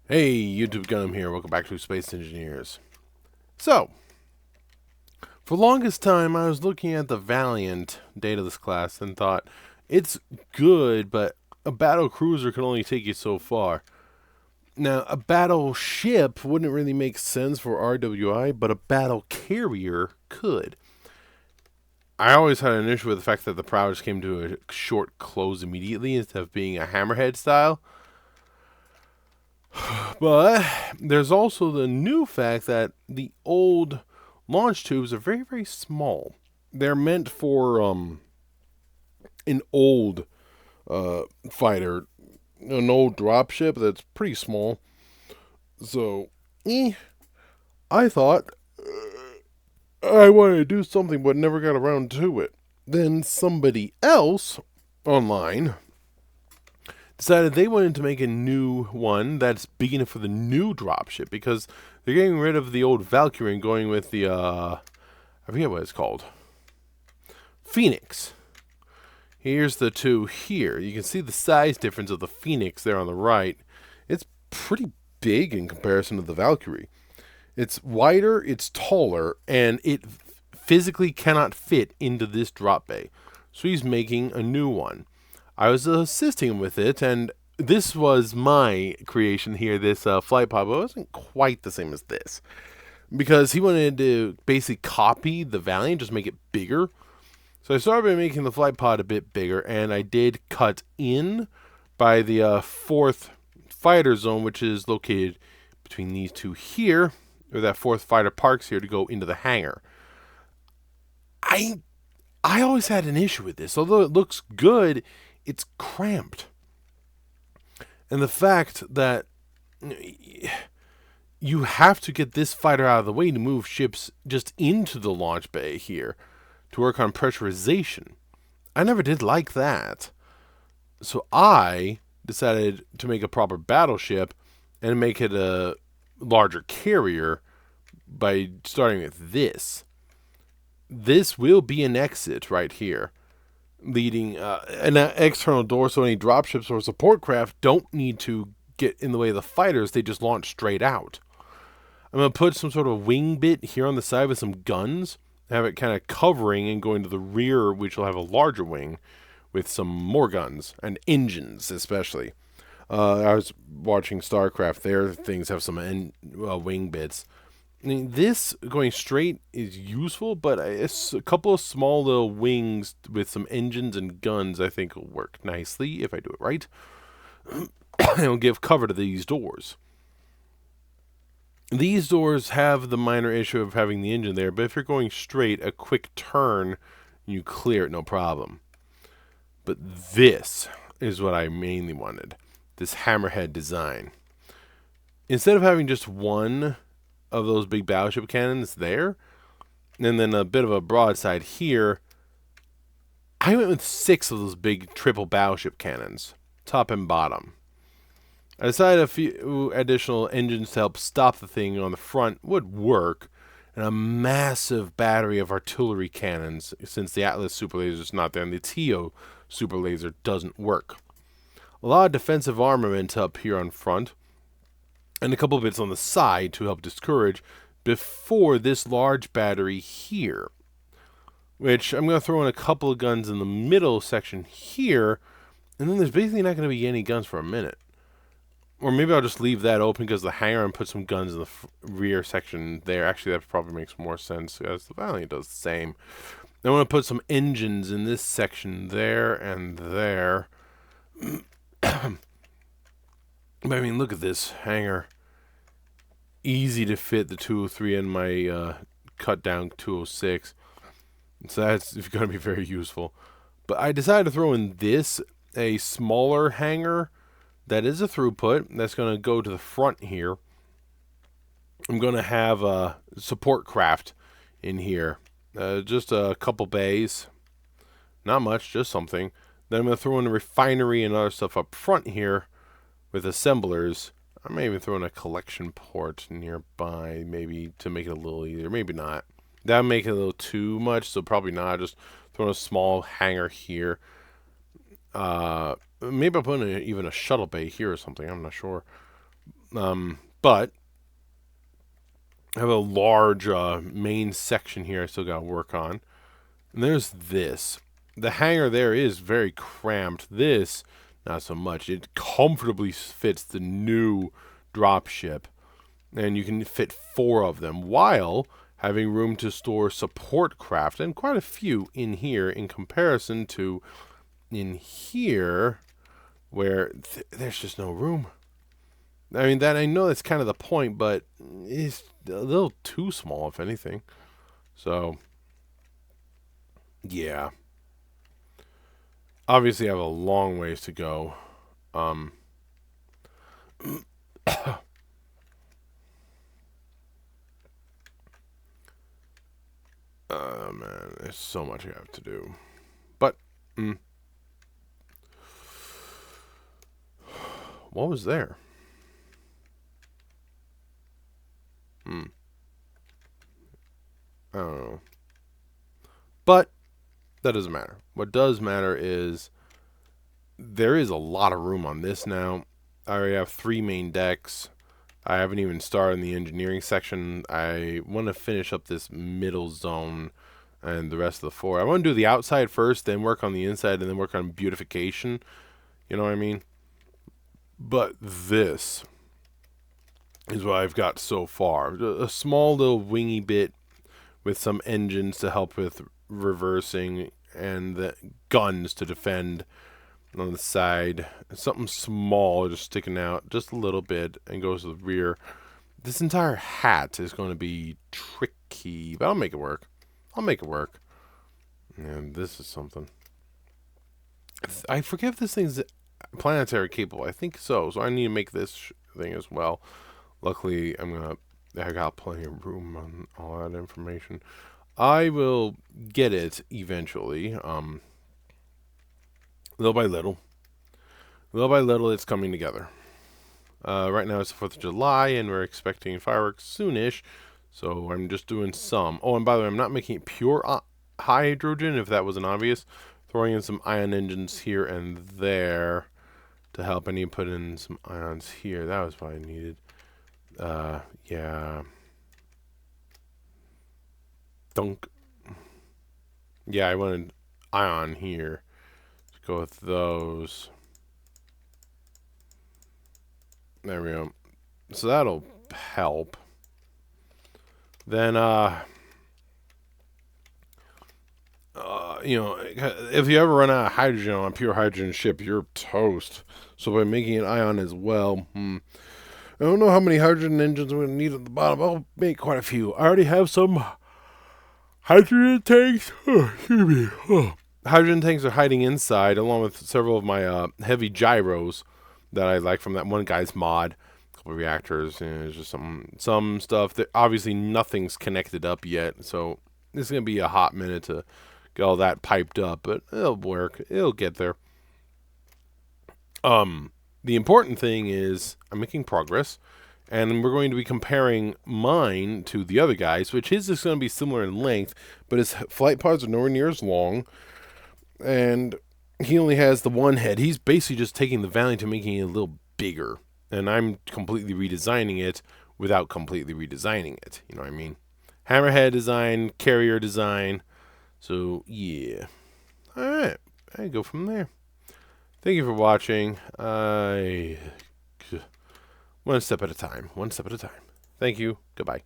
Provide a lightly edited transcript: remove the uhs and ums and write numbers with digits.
Hey, YouTube Gunham here. Welcome back to Space Engineers. So, for the longest time, I was looking at the Valiant Daedalus class and thought, it's good, but a battle cruiser can only take you so far. Now, a battleship wouldn't really make sense for RWI, but a battle carrier could. I always had an issue with the fact that the prow just came to a short close immediately instead of being a hammerhead style. But there's also the new fact that the old launch tubes are very, very small. They're meant for an old fighter, an old dropship that's pretty small. So, I thought I wanted to do something but never got around to it. Then somebody else online decided they wanted to make a new one that's big enough for the new dropship because they're getting rid of the old Valkyrie and going with the, I forget what it's called. Phoenix. Here's the two here. You can see the size difference of the Phoenix there on the right. It's pretty big in comparison to the Valkyrie. It's wider, it's taller, and it physically cannot fit into this drop bay. So he's making a new one. I was assisting him with it, and this was my creation here, this flight pod, but it wasn't quite the same as this. Because he wanted to basically copy the Valiant, just make it bigger. So I started by making the flight pod a bit bigger, and I did cut in by the fourth fighter zone, which is located between these two here, or that fourth fighter parks here to go into the hangar. I always had an issue with this. Although it looks good, it's cramped. And the fact that you have to get this fighter out of the way to move ships just into the launch bay here to work on pressurization. I never did like that. So I decided to make a proper battleship and make it a larger carrier by starting with this. This will be an exit right here, leading an external door so any dropships or support craft don't need to get in the way of the fighters. They just launch straight out. I'm going to put some sort of wing bit here on the side with some guns, have it kind of covering and going to the rear, which will have a larger wing with some more guns and engines especially. I was watching StarCraft. Their things have some wing bits. I mean, this going straight is useful, but a couple of small little wings with some engines and guns I think will work nicely if I do it right. It'll give cover to these doors. These doors have the minor issue of having the engine there, but if you're going straight, a quick turn, you clear it no problem. But this is what I mainly wanted, this hammerhead design. Instead of having just one of those big battleship cannons there, and then a bit of a broadside here, I went with 6 of those big triple battleship cannons, top and bottom. I decided a few additional engines to help stop the thing on the front would work, and a massive battery of artillery cannons, since the Atlas super laser is not there and the TO super laser doesn't work. A lot of defensive armament up here on front, and a couple bits on the side to help discourage before this large battery here, which I'm going to throw in a couple of guns in the middle section here, and then there's basically not going to be any guns for a minute. Or maybe I'll just leave that open because the hangar and put some guns in the rear section there. Actually, that probably makes more sense as the Valiant does the same. I want to put some engines in this section there and there. But I mean, look at this hangar. Easy to fit the 203 in my cut down 206. So that's going to be very useful. But I decided to throw in this, a smaller hangar that is a throughput. That's going to go to the front here. I'm going to have a support craft in here. Just a couple bays. Not much, just something. Then I'm going to throw in a refinery and other stuff up front here with assemblers. I may even throw in a collection port nearby, maybe to make it a little easier. Maybe not. That would make it a little too much, so probably not. Just throw in a small hangar here. Maybe I'll put in even a shuttle bay here or something. I'm not sure. But I have a large main section here I still got to work on. And there's this. The hangar there is very cramped. This, not so much. It comfortably fits the new dropship. And you can fit 4 of them while having room to store support craft. And quite a few in here in comparison to in here where there's just no room. I mean, that I know that's kind of the point, but it's a little too small, if anything. So, yeah. Obviously, I have a long ways to go. Oh, man, there's so much I have to do. But, what was there? I don't know. But that doesn't matter. What does matter is there is a lot of room on this now. I already have 3 main decks. I haven't even started in the engineering section. I want to finish up this middle zone and the rest of the 4. I want to do the outside first, then work on the inside, and then work on beautification. You know what I mean? But this is what I've got so far. A small little wingy bit with some engines to help with reversing and the guns to defend on the side. Something small just sticking out just a little bit and goes to the rear. This entire hat is going to be tricky, but I'll make it work. I'll make it work. And this is something. I forget if this thing's planetary capable. I think so. So I need to make this thing as well. Luckily, I got plenty of room on all that information. I will get it eventually. Little by little. Little by little, it's coming together. Right now it's the 4th of July, and we're expecting fireworks soonish. So I'm just doing some. Oh, and by the way, I'm not making it pure hydrogen, if that wasn't obvious. Throwing in some ion engines here and there to help. I need to put in some ions here. That was what I needed. Yeah. Dunk. Yeah, I wanted ion here. Let's go with those. There we go. So that'll help. Then, you know, if you ever run out of hydrogen on a pure hydrogen ship, you're toast. So by making an ion as well, I don't know how many hydrogen engines I'm going to need at the bottom. I'll make quite a few. I already have some hydrogen tanks. Oh, excuse me. Oh. Hydrogen tanks are hiding inside, along with several of my heavy gyros that I like from that one guy's mod. A couple of reactors, and just some stuff that obviously nothing's connected up yet. So it's going to be a hot minute to get all that piped up, but it'll work. It'll get there. The important thing is I'm making progress, and we're going to be comparing mine to the other guys, which his is going to be similar in length, but his flight pods are nowhere near as long, and he only has the one head. He's basically just taking the Valiant and making it a little bigger, and I'm completely redesigning it without completely redesigning it. You know what I mean? Hammerhead design, carrier design. So, yeah. All right. I go from there. Thank you for watching. One step at a time. One step at a time. Thank you. Goodbye.